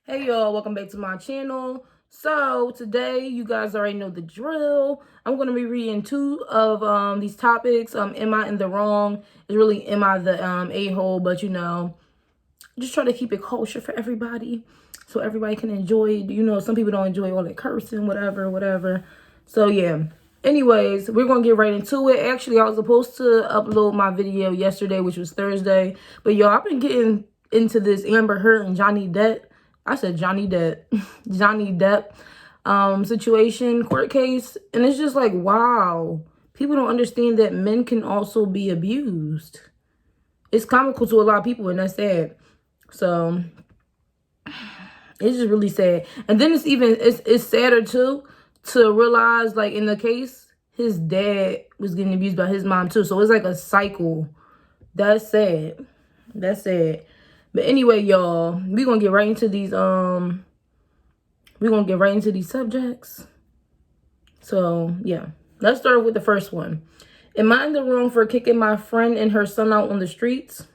Hey y'all, welcome back to my channel. So today, you guys already know the drill. I'm going to be reading two of these topics. Am I in the wrong? It's really am I the a-hole, but just try to keep it kosher for everybody so everybody can enjoy it. Some people don't enjoy all that cursing, whatever. So yeah. Anyways, we're going to get right into it. Actually, I was supposed to upload my video yesterday, which was Thursday. But y'all, I've been getting into this Amber Heard and Johnny Depp. I said Johnny Depp. Johnny Depp situation, court case. And it's just like, wow. People don't understand that men can also be abused. It's comical to a lot of people, and that's sad. So it's just really sad. And then it's sadder too to realize, like, in the case, his dad was getting abused by his mom too. So it's like a cycle. That's sad. That's sad. But anyway, y'all, we're gonna get right into these subjects. So yeah. Let's start with the first one. Am I in the wrong for kicking my friend and her son out on the streets?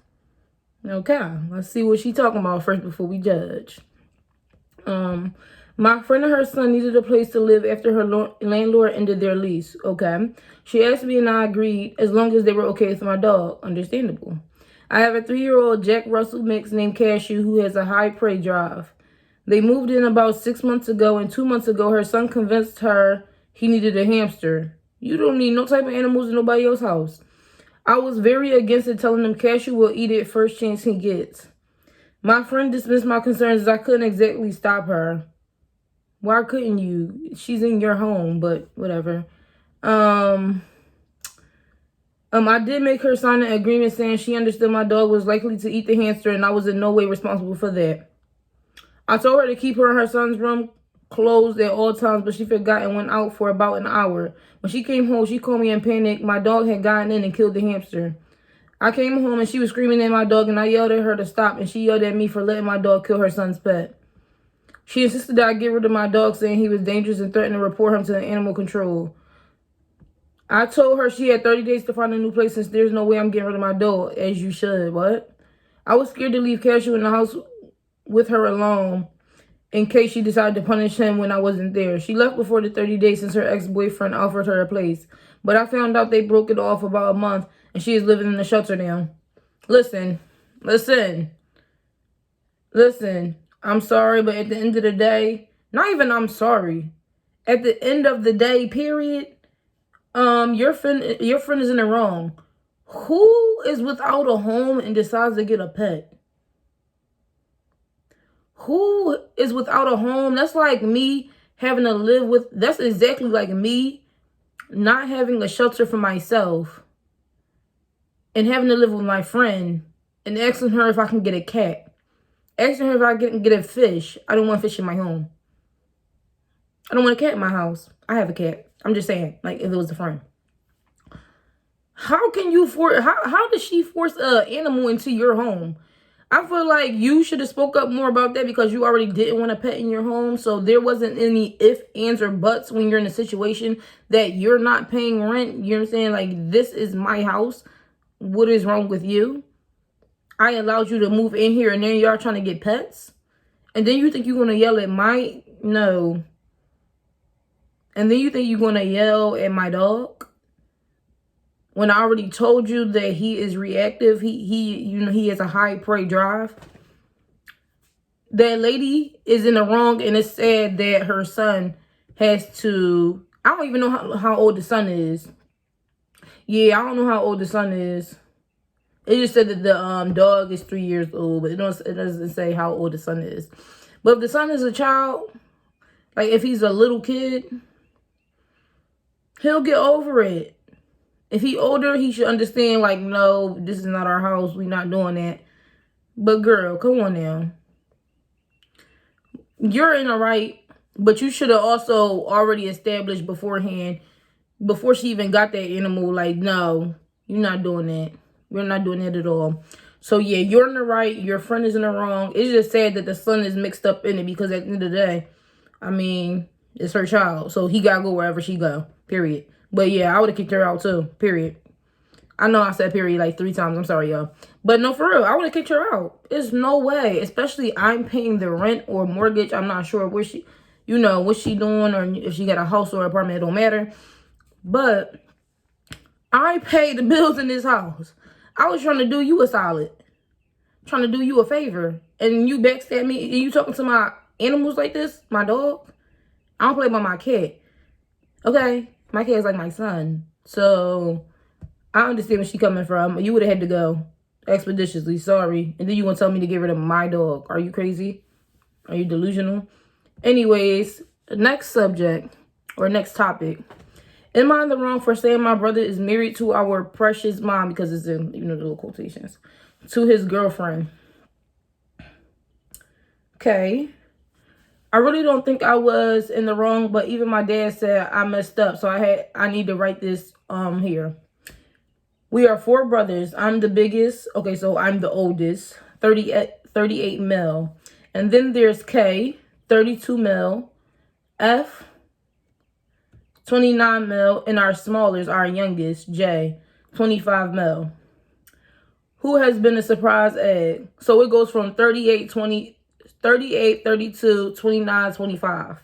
Okay, let's see what she's talking about first before we judge. My friend and her son needed a place to live after her landlord ended their lease. Okay. She asked me and I agreed as long as they were okay with my dog. Understandable. I have a 3-year-old Jack Russell mix named Cashew who has a high prey drive. They moved in about 6 months ago, and 2 months ago her son convinced her he needed a hamster. You don't need no type of animals in nobody else's house. I was very against it, telling him Cashew will eat it first chance he gets. My friend dismissed my concerns as I couldn't exactly stop her. Why couldn't you? She's in your home, but whatever. I did make her sign an agreement saying she understood my dog was likely to eat the hamster and I was in no way responsible for that. I told her to keep her and her son's room closed at all times, but she forgot and went out for about an hour. When she came home, she called me in panic. My dog had gotten in and killed the hamster. I came home and she was screaming at my dog, and I yelled at her to stop, and she yelled at me for letting my dog kill her son's pet. She insisted that I get rid of my dog, saying he was dangerous, and threatened to report him to animal control. I told her she had 30 days to find a new place since there's no way I'm getting rid of my dog, as you should. What? I was scared to leave Cashew in the house with her alone in case she decided to punish him when I wasn't there. She left before the 30 days since her ex-boyfriend offered her a place. But I found out they broke it off about a month, and she is living in the shelter now. Listen. I'm sorry, but at the end of the day, not even I'm sorry. At the end of the day, period, your friend is in the wrong. Who is without a home and decides to get a pet? Who is without a home? That's like me having to live with, that's exactly like me not having a shelter for myself and having to live with my friend and asking her if I can get a cat. Asking her if I can get a fish. I don't want fish in my home. I don't want a cat in my house. I have a cat. I'm just saying, like, if it was a friend. How can you how does she force an animal into your home? I feel like you should have spoke up more about that because you already didn't want a pet in your home. So there wasn't any ifs, ands, or buts when you're in a situation that you're not paying rent. You know what I'm saying? Like, this is my house. What is wrong with you? I allowed you to move in here and then y'all trying to get pets? And then you think you're going to yell at no. And then you think you're going to yell at my dog? When I already told you that he is reactive, he has a high prey drive. That lady is in the wrong, and it's sad that her son has to, I don't even know how old the son is. Yeah, I don't know how old the son is. It just said that the dog is 3 years old, but it doesn't say how old the son is. But if the son is a child, like if he's a little kid, he'll get over it. If he older, he should understand, like, no, this is not our house. We're not doing that. But girl, come on now. You're in the right, but you should have also already established beforehand, before she even got that animal, like, no, you're not doing that. We're not doing that at all. So, yeah, you're in the right. Your friend is in the wrong. It's just sad that the son is mixed up in it because at the end of the day, I mean, it's her child. So he got to go wherever she go, period. But, yeah, I would have kicked her out too, period. I know I said period like 3 times. I'm sorry, y'all. But no, for real, I would have kicked her out. There's no way. Especially I'm paying the rent or mortgage. I'm not sure where she, what she doing, or if she got a house or apartment. It don't matter. But I pay the bills in this house. I was trying to do you a solid. Trying to do you a favor. And you backstab me. And you talking to my animals like this? My dog? I don't play by my cat. Okay? My cat's like my son. So I understand where she coming from. You would have had to go expeditiously. Sorry. And then you want to tell me to get rid of my dog. Are you crazy? Are you delusional? Anyways, next subject or next topic. Am I in the wrong for saying my brother is married to our precious mom, because it's in, the little quotations, to his girlfriend? Okay. I really don't think I was in the wrong, but even my dad said I messed up. So I need to write this here. We are 4 brothers. I'm the biggest. Okay, so I'm the oldest. 38 mil. And then there's K, 32 mil. F, 29 mil. And our smallest, our youngest, J, 25 mil. Who has been a surprise egg? So it goes from 38, 32, 29, 25.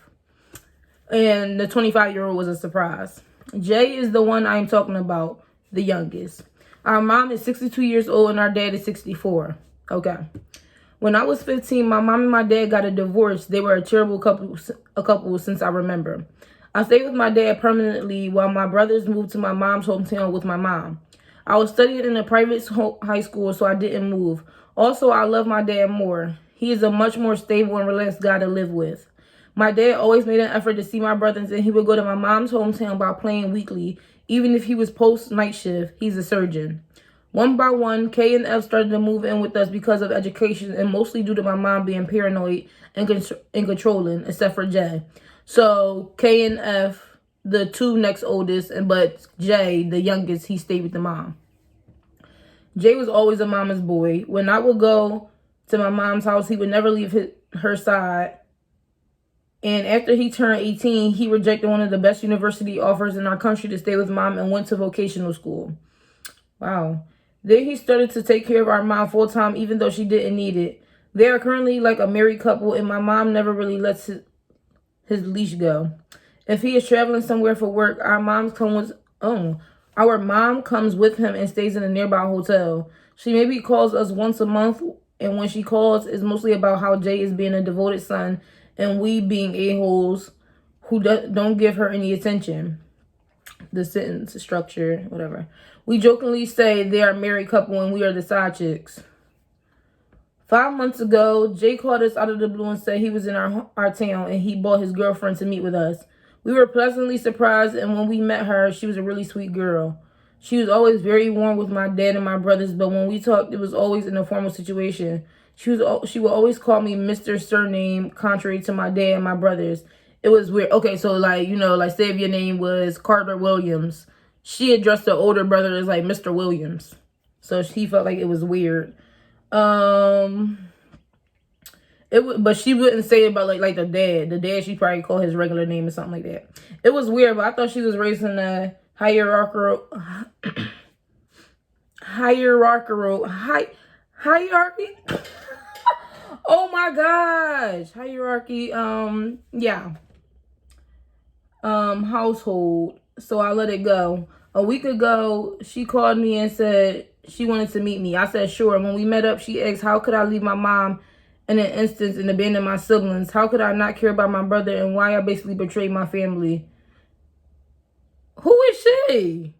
And the 25-year-old was a surprise. J is the one I'm talking about, the youngest. Our mom is 62 years old and our dad is 64. Okay. When I was 15, my mom and my dad got a divorce. They were a terrible couple since I remember. I stayed with my dad permanently while my brothers moved to my mom's hometown with my mom. I was studying in a private high school, so I didn't move. Also, I love my dad more. He is a much more stable and relaxed guy to live with. My dad always made an effort to see my brothers, and he would go to my mom's hometown by plane weekly, even if he was post-night shift. He's a surgeon. One by one, K and F started to move in with us because of education, and mostly due to my mom being paranoid and controlling, except for J. So K and F, the 2 next oldest, but J, the youngest, he stayed with the mom. Jay was always a mama's boy. When I would go to my mom's house, he would never leave her side. And after he turned 18, he rejected one of the best university offers in our country to stay with mom and went to vocational school. Wow. Then he started to take care of our mom full time, even though she didn't need it. They are currently like a married couple, and my mom never really lets his leash go. If he is traveling somewhere for work, our mom comes with him and stays in a nearby hotel. She maybe calls us once a month, and when she calls, it's mostly about how Jay is being a devoted son and we being a-holes who don't give her any attention. The sentence structure, whatever. We jokingly say they are a married couple and we are the side chicks. 5 months ago, Jay called us out of the blue and said he was in our town and he brought his girlfriend to meet with us. We were pleasantly surprised, and when we met her, she was a really sweet girl. She was always very warm with my dad and my brothers, but when we talked, it was always in a formal situation. She would always call me Mr. Surname, contrary to my dad and my brothers. It was weird. Okay, so like say if your name was Carter Williams, she addressed the older brother as like Mr. Williams. So she felt like it was weird. But she wouldn't say it about like the dad. The dad, she probably called his regular name or something like that. It was weird, but I thought she was raised in a hierarchy. Oh my gosh, hierarchy. Household. So I let it go. A week ago, she called me and said she wanted to meet me. I said sure. When we met up, she asked how could I leave my mom in an instance and abandon my siblings. How could I not care about my brother and why I basically betrayed my family? Who is she?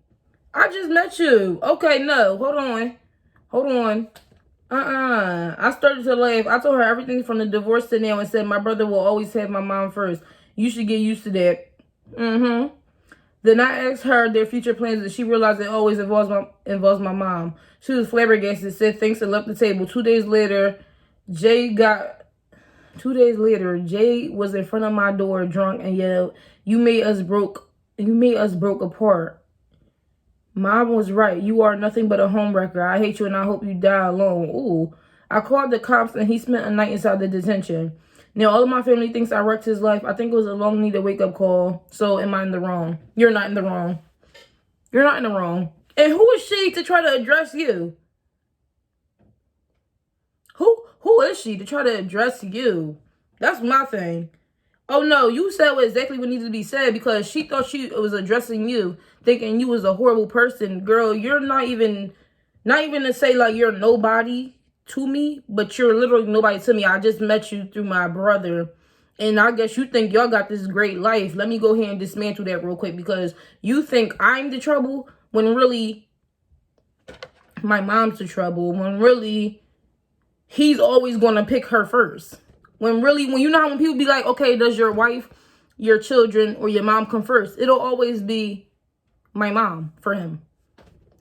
I just met you. Okay, no, hold on. I started to laugh. I told her everything from the divorce to now and said my brother will always have my mom first. You should get used to that. Then I asked her their future plans, and she realized it always involves my mom. She was flabbergasted, said thanks, and left the table. 2 days later, Jay was in front of my door drunk and yelled, You made us broke apart. Mom was right. You are nothing but a homewrecker. I hate you and I hope you die alone. Ooh. I called the cops and he spent a night inside the detention. Now, all of my family thinks I wrecked his life. I think it was a long needed wake-up call. So, am I in the wrong? You're not in the wrong. You're not in the wrong. And who is she to try to address you? Who is she to try to address you? That's my thing. Oh no, you said exactly what needed to be said because she thought she was addressing you, thinking you was a horrible person. Girl, you're not even to say like you're nobody to me, but you're literally nobody to me. I just met you through my brother. And I guess you think y'all got this great life. Let me go ahead and dismantle that real quick because you think I'm the trouble when really my mom's the trouble. When really he's always going to pick her first. When you know how when people be like, okay, does your wife, your children, or your mom come first? It'll always be my mom for him.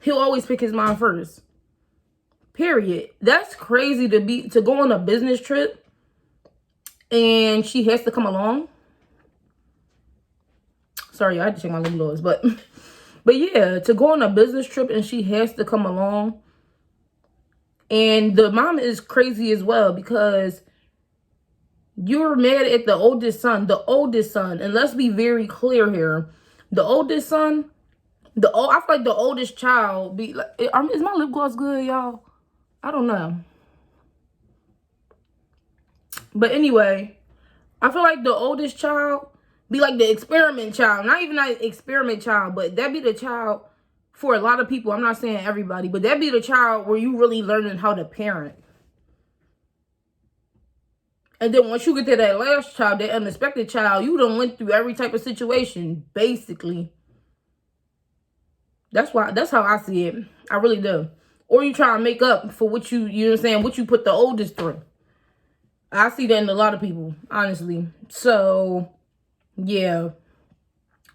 He'll always pick his mom first. Period. That's crazy to go on a business trip and she has to come along. Sorry, I had to check my little laws, but yeah, to go on a business trip and she has to come along. And the mom is crazy as well because you're mad at the oldest son. And let's be very clear here. The oldest son, I feel like the oldest child be like, is my lip gloss good, y'all? I don't know. But anyway, I feel like the oldest child be like the experiment child. Not even an experiment child, but that be the child for a lot of people. I'm not saying everybody, but that be the child where you really learning how to parent. And then once you get to that last child, that unexpected child, you done went through every type of situation, basically. That's how I see it. I really do. Or you try to make up for what you know what I'm saying, what you put the oldest through. I see that in a lot of people, honestly. So, yeah.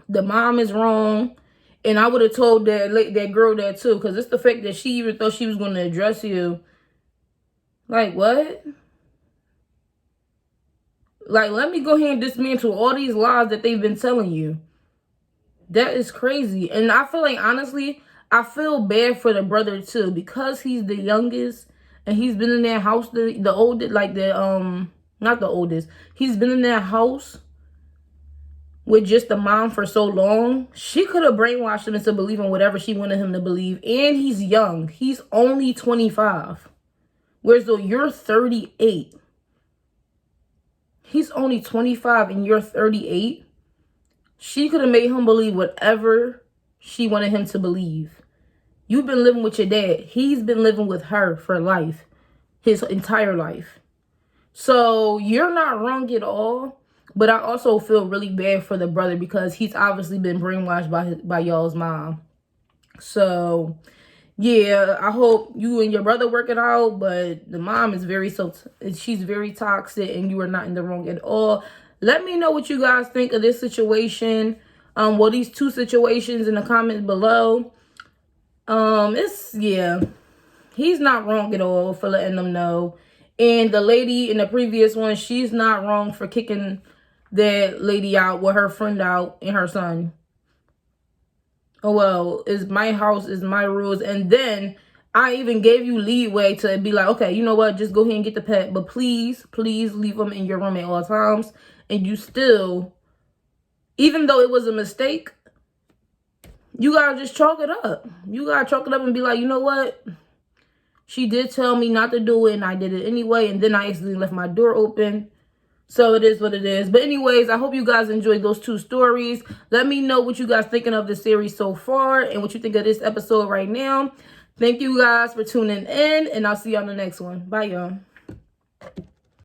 The mom is wrong. And I would have told that girl that too. Because it's the fact that she even thought she was going to address you. Like, what? Like, let me go ahead and dismantle all these lies that they've been telling you. That is crazy. And I feel like, honestly, I feel bad for the brother, too. Because he's the youngest. And he's been in that house, the oldest, like not the oldest. He's been in that house with just the mom for so long. She could have brainwashed him into believing whatever she wanted him to believe. And he's young. He's only 25. Whereas though you're 38. He's only 25 and you're 38. She could have made him believe whatever she wanted him to believe. You've been living with your dad. He's been living with her for life. His entire life. So you're not wrong at all. But I also feel really bad for the brother because he's obviously been brainwashed by y'all's mom. So yeah, I hope you and your brother work it out, but the mom is she's very toxic and you are not in the wrong at all. Let me know what you guys think of this situation. Well, these two situations in the comments below. He's not wrong at all for letting them know. And the lady in the previous one, she's not wrong for kicking that lady out with her friend out and her son. Oh, well, it's my house, it's my rules. And then I even gave you leeway to be like, okay, you know what? Just go ahead and get the pet. But please, please leave them in your room at all times. And you still, even though it was a mistake, you got to just chalk it up. You got to chalk it up and be like, you know what? She did tell me not to do it and I did it anyway. And then I accidentally left my door open. So it is what it is. But anyways, I hope you guys enjoyed those two stories. Let me know what you guys thinking of the series so far and what you think of this episode right now. Thank you guys for tuning in, and I'll see you on the next one. Bye, y'all.